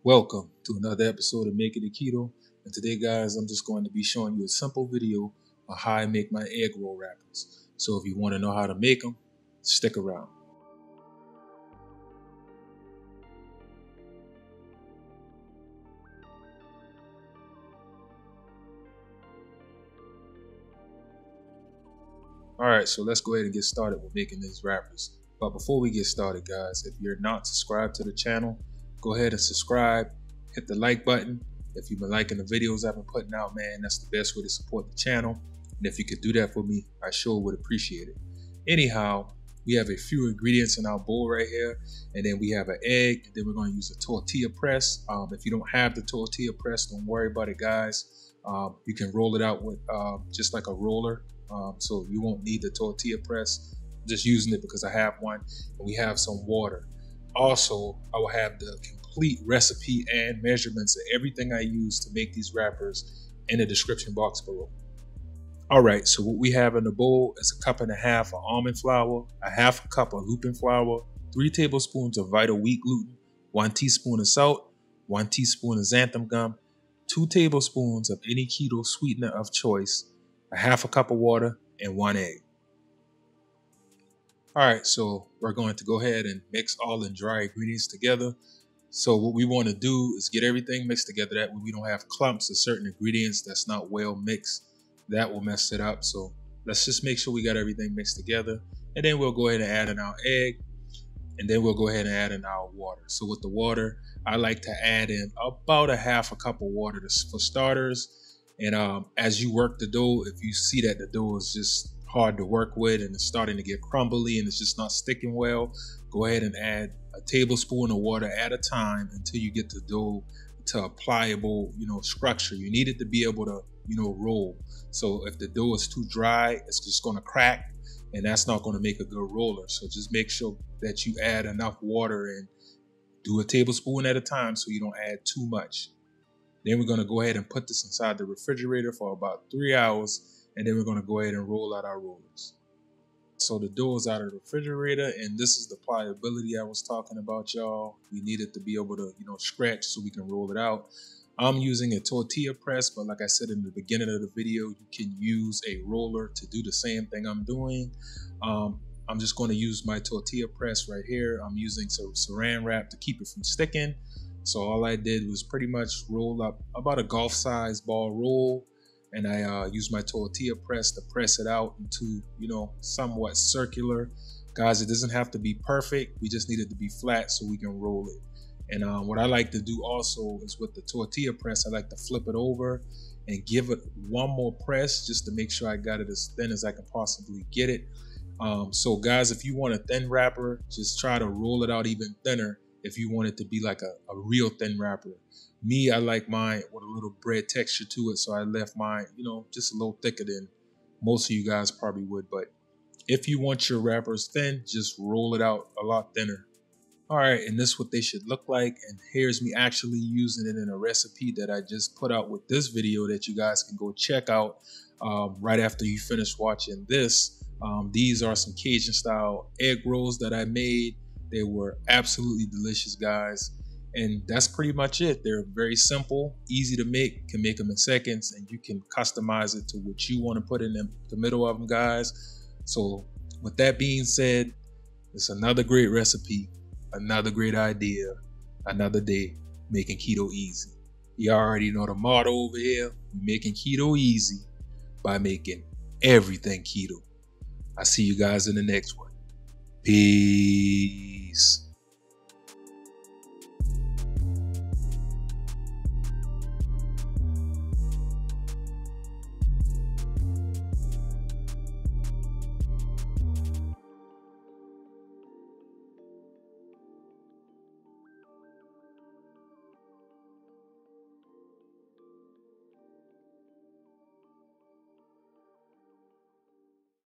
Welcome to another episode of Making It Keto. And today, guys, I'm just going to be showing you a simple video on how I make my egg roll wrappers. So if you want to know how to make them, stick around. Alright, so let's go ahead and get started with making these wrappers. But before we get started, guys, if you're not subscribed to the channel, go ahead and subscribe, hit the like button. If you've been liking the videos I've been putting out, man, that's the best way to support the channel. And if you could do that for me, I sure would appreciate it. Anyhow, we have a few ingredients in our bowl right here, and then we have an egg, and then we're going to use a tortilla press. If you don't have the tortilla press, don't worry about it, guys. You can roll it out with just like a roller, so you won't need the tortilla press. I'm just using it because I have one, and we have some water. Also, I will have the complete recipe and measurements of everything I use to make these wrappers in the description box below. Alright, so what we have in the bowl is 1.5 cups of almond flour, 1/2 cup of Lupin flour, 3 tablespoons of vital wheat gluten, 1 teaspoon of salt, 1 teaspoon of xanthan gum, 2 tablespoons of any keto sweetener of choice, 1/2 cup of water, and 1 egg. Alright, so we're going to go ahead and mix all the dry ingredients together. So what we want to do is get everything mixed together. That way we don't have clumps of certain ingredients that's not well mixed. That will mess it up. So let's just make sure we got everything mixed together. And then we'll go ahead and add in our egg. And then we'll go ahead and add in our water. So with the water, I like to add in about 1/2 cup of water for starters. And as you work the dough, if you see that the dough is just hard to work with and it's starting to get crumbly and it's just not sticking well, go ahead and add a tablespoon of water at a time until you get the dough to a pliable, structure. You need it to be able to, roll. So if the dough is too dry, it's just going to crack, and that's not going to make a good roller. So just make sure that you add enough water and do a tablespoon at a time so you don't add too much. Then we're going to go ahead and put this inside the refrigerator for about 3 hours, and then we're going to go ahead and roll out our rollers. So the dough is out of the refrigerator, and this is the pliability I was talking about, y'all. We need it to be able to, stretch so we can roll it out. I'm using a tortilla press, but like I said in the beginning of the video, you can use a roller to do the same thing I'm doing. I'm just going to use my tortilla press right here. I'm using some saran wrap to keep it from sticking. So all I did was pretty much roll up about a golf-sized ball roll, and I used my tortilla press to press it out into, somewhat circular. Guys, it doesn't have to be perfect. We just need it to be flat so we can roll it. And what I like to do also is with the tortilla press, I like to flip it over and give it one more press just to make sure I got it as thin as I can possibly get it. So guys, if you want a thin wrapper, just try to roll it out even thinner if you want it to be like a real thin wrapper. Me, I like mine with a little bread texture to it, so I left mine, just a little thicker than most of you guys probably would. But if you want your wrappers thin, just roll it out a lot thinner. All right, and this is what they should look like. And here's me actually using it in a recipe that I just put out with this video that you guys can go check out right after you finish watching this. These are some Cajun style egg rolls that I made. They were absolutely delicious, guys. And that's pretty much it. They're very simple, easy to make, can make them in seconds, and you can customize it to what you want to put in the middle of them, guys. So with that being said, it's another great recipe, another great idea, another day making keto easy. You already know the motto over here, making keto easy by making everything keto. I see you guys in the next one. Peace.